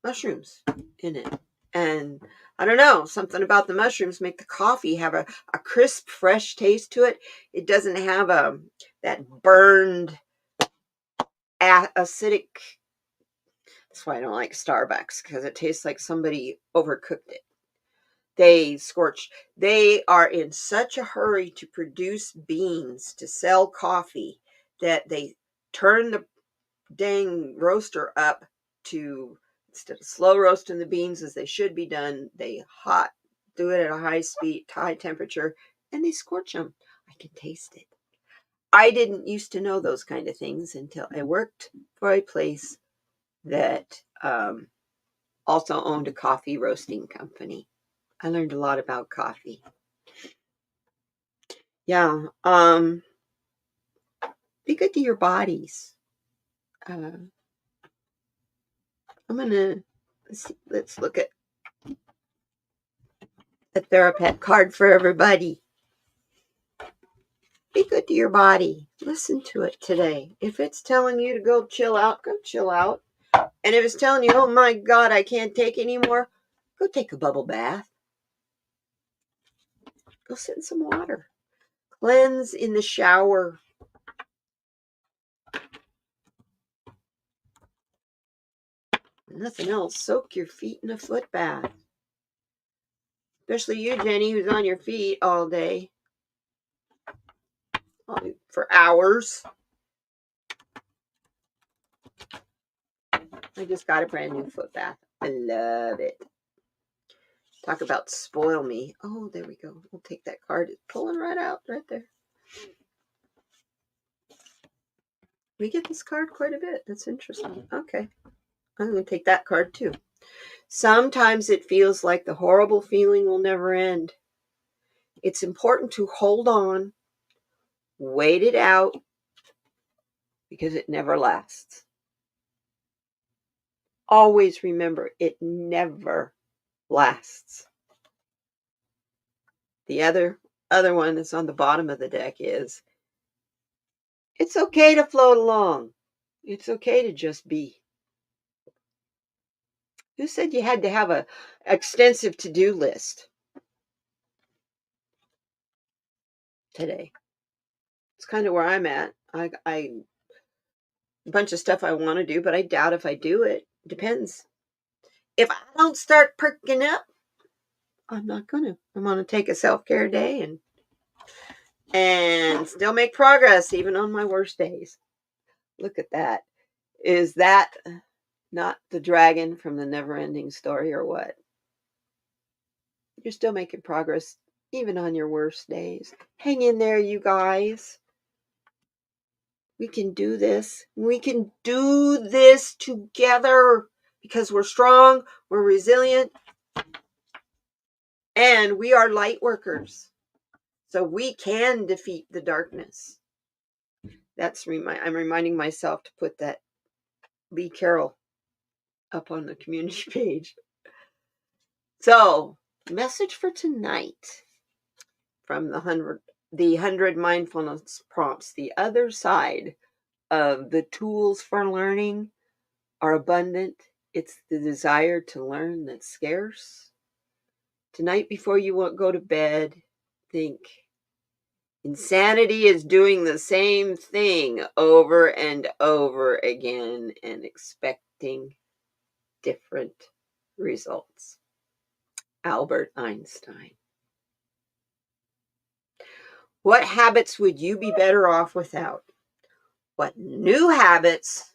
mushrooms in it. And I don't know, something about the mushrooms make the coffee have a crisp, fresh taste to it. It doesn't have that burned, acidic. That's why I don't like Starbucks, because it tastes like somebody overcooked it. They are in such a hurry to produce beans to sell coffee that they turn the dang roaster up to, instead of slow roasting the beans as they should be done, they do it at a high speed, high temperature, and they scorch them. I can taste it. I didn't used to know those kind of things until I worked for a place that also owned a coffee roasting company. I learned a lot about coffee. Yeah. Be good to your bodies. I'm gonna let's look at a TheraPet card for everybody. Be good to your body. Listen to it today. If it's telling you to go chill out, go chill out. And if it's telling you, oh my God, I can't take anymore, go take a bubble bath. Go sit in some water. Cleanse in the shower. Nothing else. Soak your feet in a foot bath. Especially you, Jenny, who's on your feet all day. For hours. I just got a brand new foot bath. I love it. Talk about spoil me. Oh, there we go. We'll take that card. It's pulling right out right there. We get this card quite a bit. That's interesting. Okay. I'm going to take that card too. Sometimes it feels like the horrible feeling will never end. It's important to hold on, wait it out, because it never lasts. Always remember, it never lasts. The other one that's on the bottom of the deck is, it's okay to float along. It's okay to just be. Who said you had to have a extensive to-do list today? It's kind of where I'm at. I a bunch of stuff I want to do, but I doubt if I do it. Depends. If I don't start perking up, I'm not gonna. I'm gonna take a self-care day and still make progress even on my worst days. Look at that. Is that not the dragon from the never-ending story, or what? You're still making progress even on your worst days. Hang in there, you guys. We can do this. We can do this together because we're strong, we're resilient, and we are light workers. So we can defeat the darkness. I'm reminding myself to put that Lee Carroll up on the community page. So, message for tonight from the 100 mindfulness prompts. The other side of the tools for learning are abundant. It's the desire to learn that's scarce. Tonight, before you go to bed, think insanity is doing the same thing over and over again and expecting different results. Albert Einstein. What habits would you be better off without? What new habits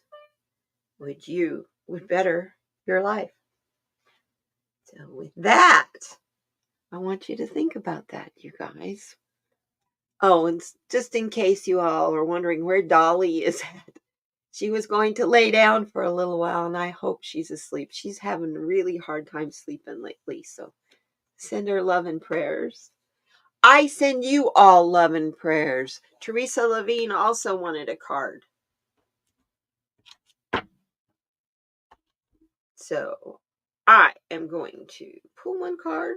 would better your life? So with that, I want you to think about that, you guys. Oh, and just in case you all are wondering where Dolly is at, she was going to lay down for a little while, and I hope she's asleep. She's having a really hard time sleeping lately, so send her love and prayers. I send you all love and prayers. Teresa Levine also wanted a card. So I am going to pull one card.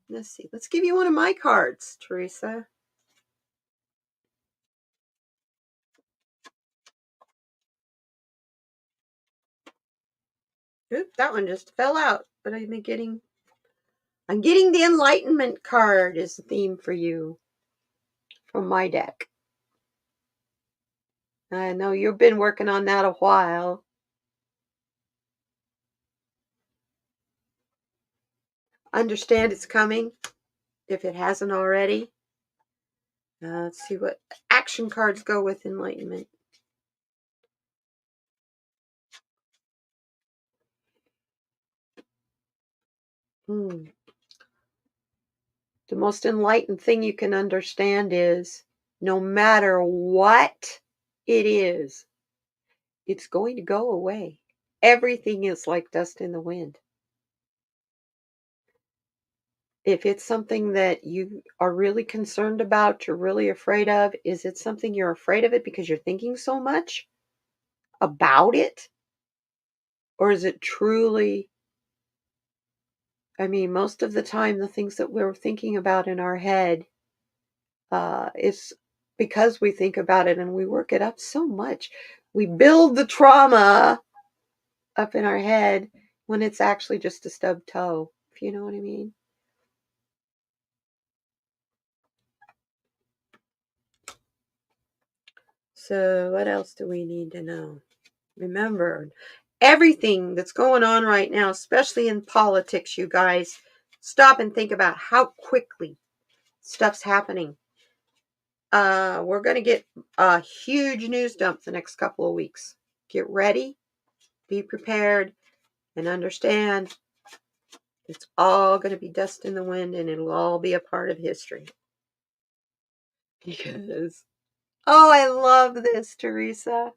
Let's see. Let's give you one of my cards, Teresa. Oop, that one just fell out. But I'm getting the Enlightenment card as the theme for you from my deck. I know you've been working on that a while. Understand it's coming if it hasn't already. Let's see what action cards go with Enlightenment. The most enlightened thing you can understand is no matter what it is, it's going to go away. Everything is like dust in the wind. If it's something that you are really concerned about, you're really afraid of, is it something you're afraid of it because you're thinking so much about it? Or is it truly, most of the time, the things that we're thinking about in our head is because we think about it and we work it up so much. We build the trauma up in our head when it's actually just a stubbed toe, if you know what I mean. So what else do we need to know? Remember, everything that's going on right now, especially in politics, you guys, stop and think about how quickly stuff's happening. We're going to get a huge news dump the next couple of weeks. Get ready, be prepared, and understand it's all going to be dust in the wind and it'll all be a part of history. Because, oh, I love this, Teresa.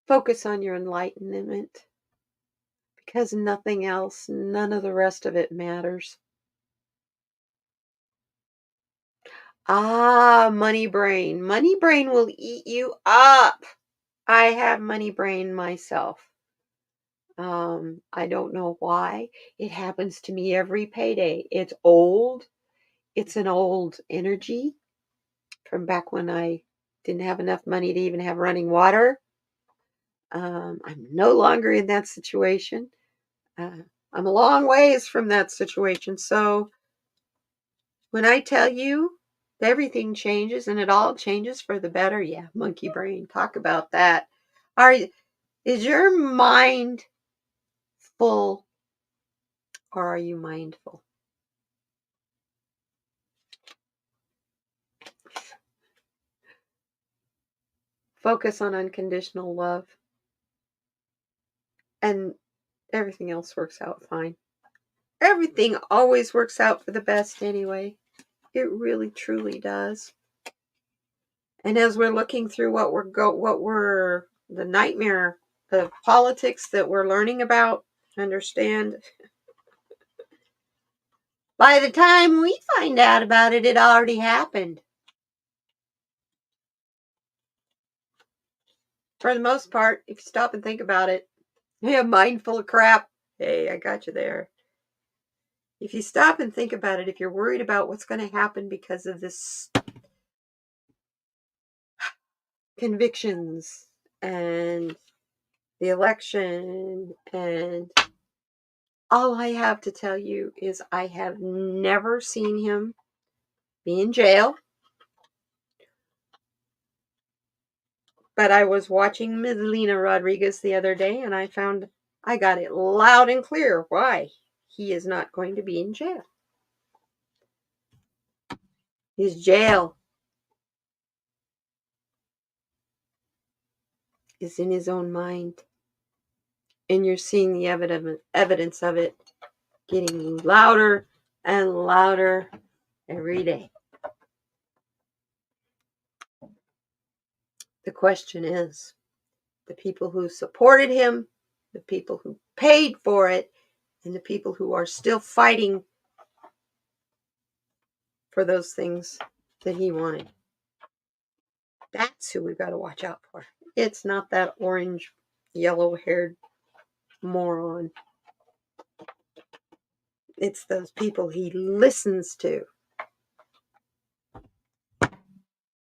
Focus on your enlightenment because nothing else, none of the rest of it matters. Money brain. Money brain will eat you up. I have money brain myself. I don't know why. It happens to me every payday. It's old. It's an old energy from back when I didn't have enough money to even have running water. I'm no longer in that situation. I'm a long ways from that situation. So when I tell you everything changes and it all changes for the better, yeah, monkey brain. Talk about that. Is your mind full or are you mindful? Focus on unconditional love and everything else works out fine. Everything always works out for the best anyway. It really truly does. And as we're looking through what we're the nightmare of politics that we're learning about, understand By the time we find out about it, it already happened. For the most part, if you stop and think about it, yeah, mind full of crap. Hey, I got you there. If you stop and think about it, if you're worried about what's going to happen because of this convictions and the election, and all I have to tell you is I have never seen him be in jail. But I was watching Ms. Lena Rodriguez the other day, and I got it loud and clear why he is not going to be in jail. His jail is in his own mind. And you're seeing the evidence of it getting louder and louder every day. The question is, the people who supported him, the people who paid for it, and the people who are still fighting for those things that he wanted. That's who we've got to watch out for. It's not that orange, yellow-haired moron. It's those people he listens to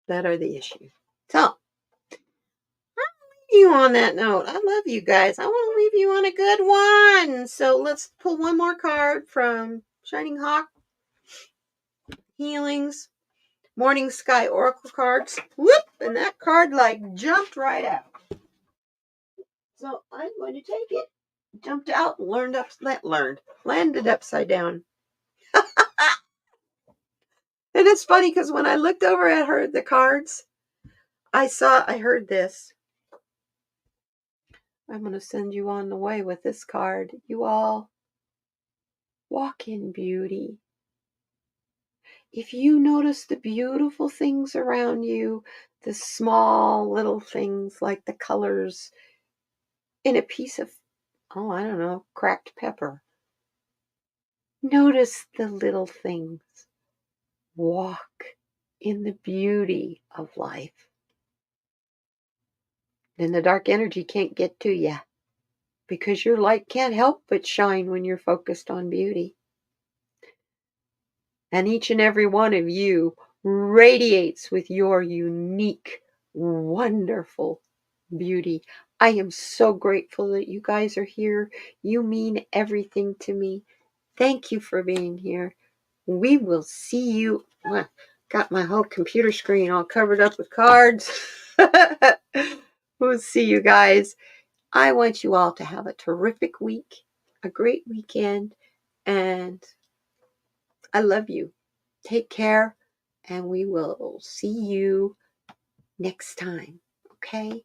that are the issue. So, you on that note. I love you guys. I want to leave you on a good one. So let's pull one more card from Shining Hawk Healings Morning Sky Oracle cards. Whoop! And that card like jumped right out. So I'm going to take it. Jumped out, landed upside down. And it's funny because when I looked over at the cards, I heard this. I'm going to send you on the way with this card. You all walk in beauty. If you notice the beautiful things around you, the small little things like the colors in a piece of, I don't know, cracked pepper. Notice the little things. Walk in the beauty of life. Then the dark energy can't get to you because your light can't help but shine when you're focused on beauty. And each and every one of you radiates with your unique, wonderful beauty. I am so grateful that you guys are here. You mean everything to me. Thank you for being here. We will see you. Got my whole computer screen all covered up with cards. We'll see you guys. I want you all to have a terrific week, a great weekend, and I love you. Take care, and we will see you next time. Okay?